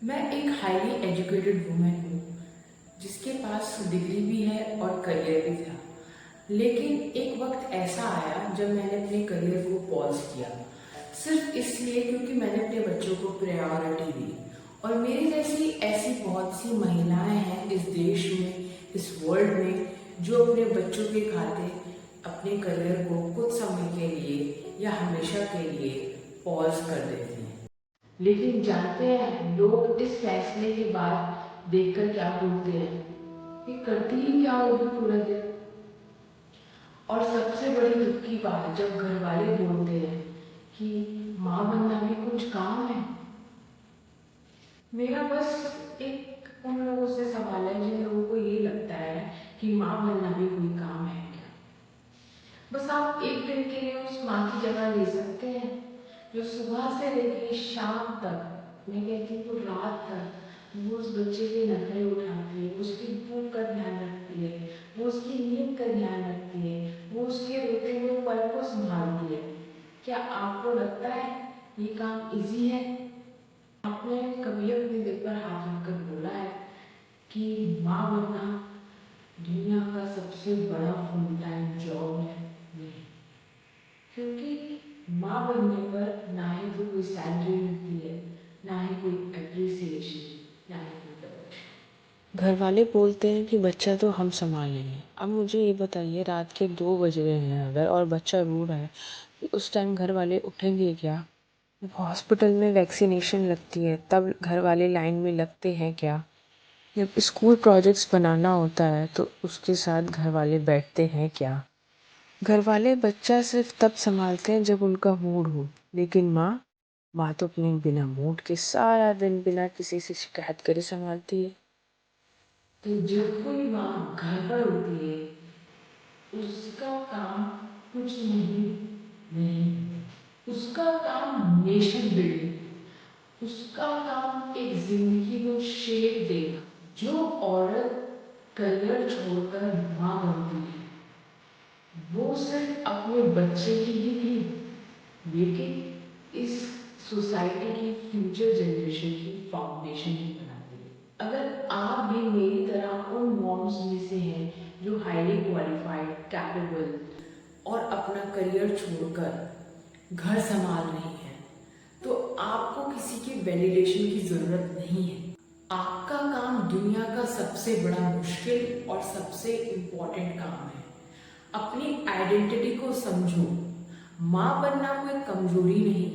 मैं एक highly educated women हूँ जिसके पास डिग्री भी है और करियर भी था। लेकिन एक वक्त ऐसा आया जब मैंने अपने करियर को पॉज किया, सिर्फ इसलिए क्योंकि मैंने अपने बच्चों को प्रायोरिटी दी। और मेरी जैसी ऐसी बहुत सी महिलाएं हैं इस देश में, इस वर्ल्ड में, जो अपने बच्चों के खातिर अपने करियर को कुछ समय के लिए या हमेशा के लिए पॉज कर देती हैं। लेकिन जानते हैं लोग इस फैसले के बाद देखकर क्या बोलते हैं कि करती ही क्या होगी पूरा दिन। और सबसे बड़ी दुख की बात जब घर वाले बोलते हैं कि माँ बनना भी कुछ काम है। मेरा बस एक उन लोगों से सवाल है जिन लोगों को ये लगता है कि माँ बनना भी कोई काम है क्या। बस आप एक दिन के लिए उस माँ की जगह ले सकते हैं जो सुबह से लेकर शाम तक, मैं कहती हूँ रात तक, वो उस बच्चे के नखरे उठाती है, उसकी भूख का ध्यान रखती है, वो उसकी नींद का ध्यान रखती है, वो उसके रोते हुए पल को संभालती है। क्या आपको लगता है ये काम इजी है? आपने कभी अपने दिल पर हाथ रखकर बोला है कि माँ बनना दुनिया का सबसे बड़ा फुल टाइम जॉब है? नहीं, क्योंकि माँ बनने पर ना ही तो कोई सैलरी मिलती है, ना ही कोई अप्रिसिएशन, ना ही कोई प्रमोशन। घर वाले बोलते हैं कि बच्चा तो हम संभालेंगे। अब मुझे ये बताइए, रात के 2 बज रहे हैं अगर और बच्चा रो रहा है, तो उस टाइम घर वाले उठेंगे क्या? जब हॉस्पिटल में वैक्सीनेशन लगती है तब घर वाले लाइन में लगते हैं क्या? जब स्कूल प्रोजेक्ट्स बनाना होता है तो उसके साथ घर वाले बैठते हैं क्या? घर वाले बच्चा सिर्फ तब संभालते हैं जब उनका मूड हो, लेकिन माँ तो अपने बिना मूड के सारा दिन बिना किसी से शिकायत करे संभालती है। तो जब कोई माँ घर पर होती है उसका काम कुछ नहीं, उसका काम नेशन बिल्डिंग, उसका काम एक जिंदगी को शेप देना। जो औरत करियर छोड़कर माँ बनती है वो सिर्फ अपने बच्चे की ही नहीं, लेकिन इस सोसाइटी की फ्यूचर जनरेशन की फाउंडेशन ही बनाती है। अगर आप भी मेरी तरह उन मॉम्स में से हैं जो हाईली क्वालिफाइड, कैपेबल और अपना करियर छोड़कर घर संभाल रही हैं, तो आपको किसी के वैलिडेशन की जरूरत नहीं है। आपका काम दुनिया का सबसे बड़ा मुश्किल और सबसे इम्पोर्टेंट काम है। अपनी आइडेंटिटी को समझो। माँ बनना कोई कमजोरी नहीं,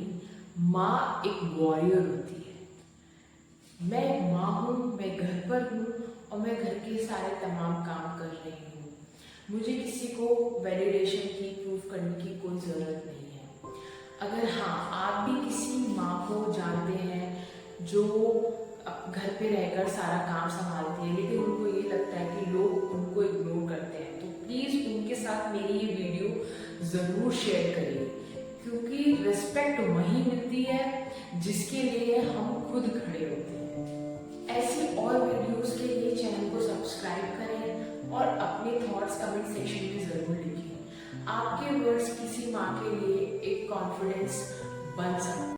माँ एक वॉरियर होती है। मैं माँ हूँ, मैं घर पर हूँ और मैं घर के सारे तमाम काम कर रही हूँ। मुझे किसी को वैलिडेशन की, प्रूफ करने की कोई ज़रूरत नहीं है। अगर हाँ, आप भी किसी माँ को जानते हैं जो घर पे रहकर सारा काम संभालती है, लेकिन उनको ये लगता है कि लोग उनको इग्नोर करते हैं, तो प्लीज़ उनके साथ मेरी ये वीडियो ज़रूर शेयर करिए, क्योंकि रिस्पेक्ट वहीं मिलती है जिसके लिए हम खुद खड़े होते हैं। ऐसी और वीडियोस के लिए चैनल को सब्सक्राइब करें और अपने थॉट्स कमेंट सेक्शन में ज़रूर लिखें। आपके वर्ड्स किसी माँ के लिए एक कॉन्फिडेंस बन सकते हैं।